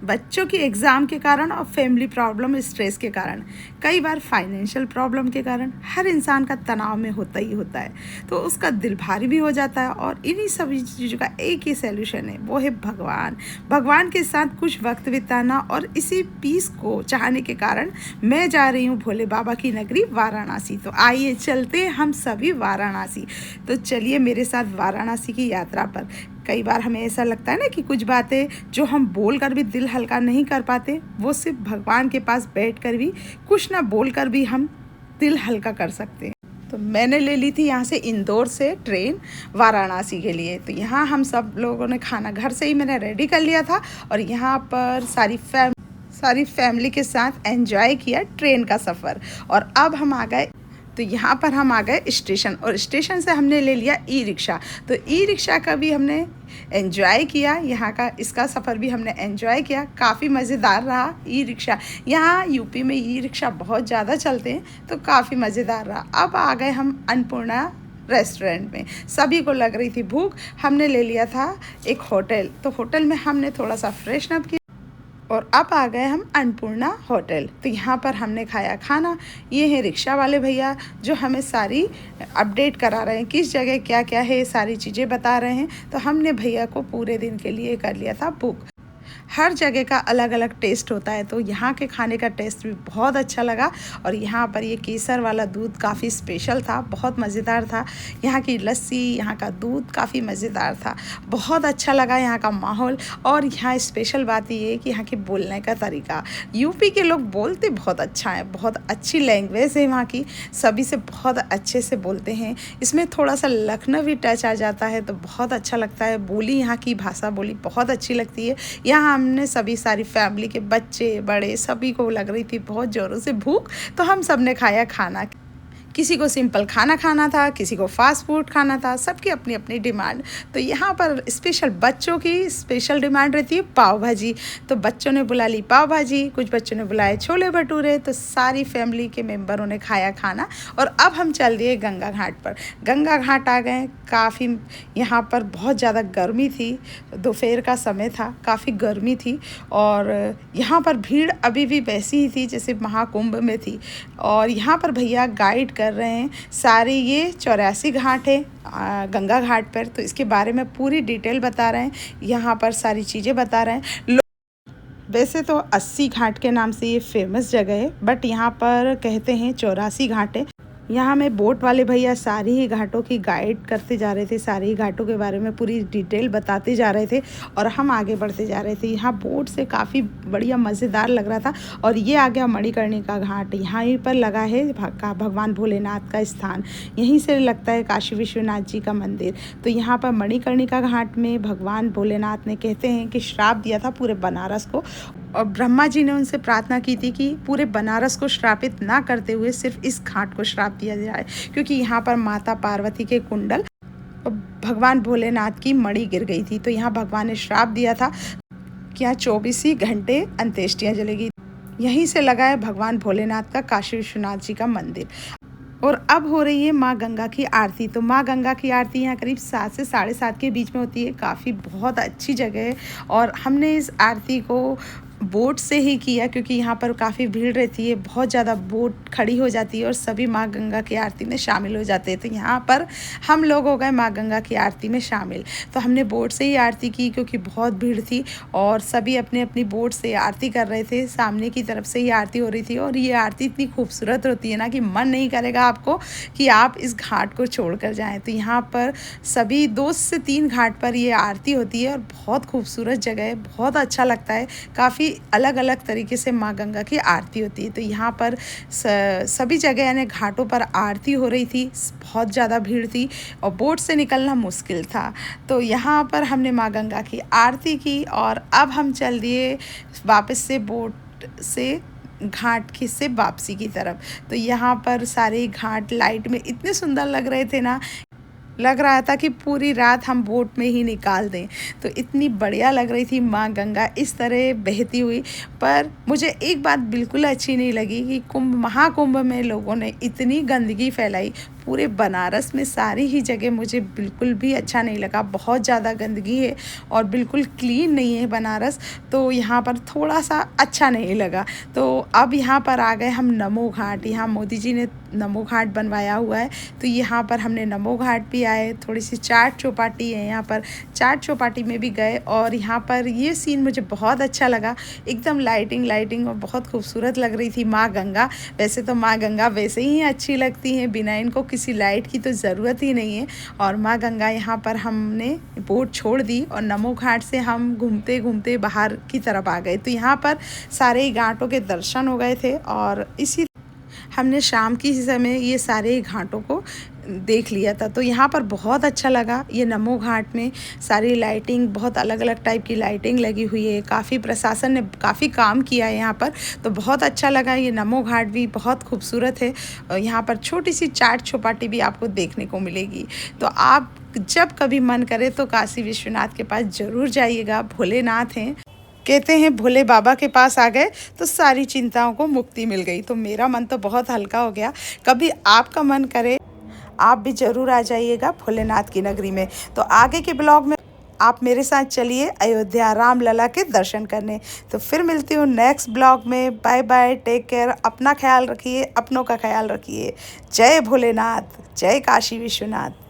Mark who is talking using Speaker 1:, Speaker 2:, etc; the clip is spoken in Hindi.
Speaker 1: बच्चों की एग्ज़ाम के कारण और फैमिली प्रॉब्लम स्ट्रेस के कारण, कई बार फाइनेंशियल प्रॉब्लम के कारण हर इंसान का तनाव में होता ही होता है। तो उसका दिल भारी भी हो जाता है और इन्हीं सभी चीज़ों का एक ही सॉल्यूशन है, वो है भगवान। भगवान के साथ कुछ वक्त बिताना और इसी पीस को चाहने के कारण मैं जा रही हूँ भोले बाबा की नगरी वाराणसी। तो आइए चलते हैं हम सभी वाराणसी। तो चलिए मेरे साथ वाराणसी की यात्रा पर। कई बार हमें ऐसा लगता है ना कि कुछ बातें जो हम बोल कर भी दिल हल्का नहीं कर पाते, वो सिर्फ भगवान के पास बैठ कर भी कुछ ना बोल कर भी हम दिल हल्का कर सकते हैं। तो मैंने ले ली थी यहाँ से इंदौर से ट्रेन वाराणसी के लिए। तो यहाँ हम सब लोगों ने खाना घर से ही मैंने रेडी कर लिया था और यहाँ पर सारी फैमिली के साथ एंजॉय किया ट्रेन का सफ़र। और अब हम आ गए, तो यहाँ पर हम आ गए स्टेशन और स्टेशन से हमने ले लिया ई रिक्शा। तो ई रिक्शा का भी हमने एंजॉय किया, यहाँ का इसका सफ़र भी हमने एंजॉय किया, काफ़ी मज़ेदार रहा ई रिक्शा। यहाँ यूपी में ई रिक्शा बहुत ज़्यादा चलते हैं, तो काफ़ी मज़ेदार रहा। अब आ गए हम अन्नपूर्णा रेस्टोरेंट में। सभी को लग रही थी भूख, हमने ले लिया था एक होटल। तो होटल में हमने थोड़ा सा फ्रेशन अप किया और अब आ गए हम अन्नपूर्णा होटल। तो यहाँ पर हमने खाया खाना। ये हैं रिक्शा वाले भैया जो हमें सारी अपडेट करा रहे हैं, किस जगह क्या क्या है, सारी चीज़ें बता रहे हैं। तो हमने भैया को पूरे दिन के लिए कर लिया था बुक। हर जगह का अलग अलग टेस्ट होता है, तो यहाँ के खाने का टेस्ट भी बहुत अच्छा लगा। और यहाँ पर ये केसर वाला दूध काफ़ी स्पेशल था, बहुत मज़ेदार था। यहाँ की लस्सी, यहाँ का दूध काफ़ी मज़ेदार था, बहुत अच्छा लगा यहाँ का माहौल। और यहाँ स्पेशल बात ये है कि यहाँ के बोलने का तरीका, यूपी के लोग बोलते बहुत अच्छा है, बहुत अच्छी लैंग्वेज है वहाँ की, सभी से बहुत अच्छे से बोलते हैं। इसमें थोड़ा सा लखनवी टच आ जाता है तो बहुत अच्छा लगता है। बोली, यहाँ की भाषा बोली बहुत अच्छी लगती है। यहाँ हमने सभी सारी फैमिली के बच्चे बड़े सभी को लग रही थी बहुत ज़ोरों से भूख, तो हम सब ने खाया खाना। किसी को सिंपल खाना खाना था, किसी को फास्ट फूड खाना था, सबकी अपनी अपनी डिमांड। तो यहाँ पर स्पेशल बच्चों की स्पेशल डिमांड रहती है पाव भाजी, तो बच्चों ने बुला ली पाव भाजी, कुछ बच्चों ने बुलाए छोले भटूरे। तो सारी फैमिली के मेंबरों ने खाया खाना और अब हम चल दिए गंगा घाट पर। गंगा घाट आ गए। काफ़ी यहाँ पर बहुत ज़्यादा गर्मी थी, दोपहर का समय था, काफ़ी गर्मी थी और यहाँ पर भीड़ अभी भी वैसी ही थी जैसे महाकुंभ में थी। और यहाँ पर भैया गाइड कर रहे हैं सारे, ये 84 घाट है गंगा घाट पर, तो इसके बारे में पूरी डिटेल बता रहे हैं, यहाँ पर सारी चीज़ें बता रहे हैं। वैसे तो 80 घाट के नाम से ये फेमस जगह है, बट यहाँ पर कहते हैं 84 घाट है। यहाँ में बोट वाले भैया सारी ही घाटों की गाइड करते जा रहे थे, सारी ही घाटों के बारे में पूरी डिटेल बताते जा रहे थे और हम आगे बढ़ते जा रहे थे। यहाँ बोट से काफ़ी बढ़िया मज़ेदार लग रहा था। और ये आ गया मणिकर्णिका घाट, यहाँ पर लगा है भगवान भोलेनाथ का स्थान, यहीं से लगता है काशी विश्वनाथ जी का मंदिर। तो यहाँ पर मणिकर्णिका घाट में भगवान भोलेनाथ ने कहते हैं कि श्राप दिया था पूरे बनारस को, और ब्रह्मा जी ने उनसे प्रार्थना की थी कि पूरे बनारस को श्रापित ना करते हुए सिर्फ इस घाट को श्राप दिया जाए, क्योंकि यहाँ पर माता पार्वती के कुंडल और भगवान भोलेनाथ की मणि गिर गई थी। तो यहाँ भगवान ने श्राप दिया था कि यहाँ 24 ही घंटे अंत्येष्टियाँ जलेगी। यहीं से लगा है भगवान भोलेनाथ का काशी विश्वनाथ जी का मंदिर। और अब हो रही है माँ गंगा की आरती। तो माँ गंगा की आरती यहाँ करीब 7 से 7:30 के बीच में होती है, काफ़ी बहुत अच्छी जगह है। और हमने इस आरती को बोट से ही किया, क्योंकि यहाँ पर काफ़ी भीड़ रहती है, बहुत ज़्यादा बोट खड़ी हो जाती है और सभी माँ गंगा की आरती में शामिल हो जाते हैं। तो यहाँ पर हम लोग हो गए माँ गंगा की आरती में शामिल। तो हमने बोट से ही आरती की क्योंकि बहुत भीड़ थी और सभी अपने अपनी बोट से आरती कर रहे थे, सामने की तरफ से ही आरती हो रही थी। और ये आरती इतनी खूबसूरत होती है ना कि मन नहीं करेगा आपको कि आप इस घाट को छोड़ कर जाएँ। तो यहाँ पर सभी 2 से 3 घाट पर ये आरती होती है और बहुत खूबसूरत जगह है, बहुत अच्छा लगता है। काफ़ी अलग अलग तरीके से माँ गंगा की आरती होती है। तो यहाँ पर सभी जगह यानी घाटों पर आरती हो रही थी, बहुत ज़्यादा भीड़ थी और बोट से निकलना मुश्किल था। तो यहाँ पर हमने माँ गंगा की आरती की और अब हम चल दिए वापस से बोट से घाट की से वापसी की तरफ। तो यहाँ पर सारे घाट लाइट में इतने सुंदर लग रहे थे ना, लग रहा था कि पूरी रात हम बोट में ही निकाल दें। तो इतनी बढ़िया लग रही थी माँ गंगा इस तरह बहती हुई। पर मुझे एक बात बिल्कुल अच्छी नहीं लगी कि महाकुंभ में लोगों ने इतनी गंदगी फैलाई, पूरे बनारस में सारी ही जगह मुझे बिल्कुल भी अच्छा नहीं लगा। बहुत ज़्यादा गंदगी है और बिल्कुल क्लीन नहीं है बनारस, तो यहाँ पर थोड़ा-सा अच्छा नहीं लगा। तो अब यहाँ पर आ गए हम नमो घाट। यहाँ मोदी जी ने नमो घाट बनवाया हुआ है, तो यहाँ पर हमने नमो घाट भी आए। थोड़ी-सी चाट चौपाटी है यहाँ पर, चाट चौपाटी में भी गए और यहाँ पर ये सीन मुझे बहुत अच्छा लगा। एकदम लाइटिंग और बहुत खूबसूरत लग रही थी माँ गंगा। वैसे तो माँ गंगा वैसे ही अच्छी लगती हैं, बिना इनको किसी लाइट की तो ज़रूरत ही नहीं है। और माँ गंगा यहाँ पर हमने बोट छोड़ दी और नमो घाट से हम घूमते-घूमते बाहर की तरफ आ गए। तो यहाँ पर सारे ही घाटों के दर्शन हो गए थे और इसी हमने शाम की समय ये सारे घाटों को देख लिया था। तो यहाँ पर बहुत अच्छा लगा। ये नमो घाट में सारी लाइटिंग, बहुत अलग-अलग टाइप की लाइटिंग लगी हुई है। काफ़ी प्रशासन ने काफ़ी काम किया है यहाँ पर, तो बहुत अच्छा लगा। ये नमो घाट भी बहुत खूबसूरत है और यहाँ पर छोटी-सी चाट चौपाटी भी आपको देखने को मिलेगी। तो आप जब कभी मन करे तो काशी विश्वनाथ के पास ज़रूर जाइएगा। भोलेनाथ हैं, कहते हैं भोले बाबा के पास आ गए तो सारी चिंताओं को मुक्ति मिल गई। तो मेरा मन तो बहुत हल्का हो गया। कभी आपका मन करे आप भी ज़रूर आ जाइएगा भोलेनाथ की नगरी में। तो आगे के ब्लॉग में आप मेरे साथ चलिए अयोध्या रामलला के दर्शन करने। तो फिर मिलती हूँ नेक्स्ट ब्लॉग में। बाय बाय, टेक केयर, अपना ख्याल रखिए, अपनों का ख्याल रखिए। जय भोलेनाथ, जय काशी विश्वनाथ।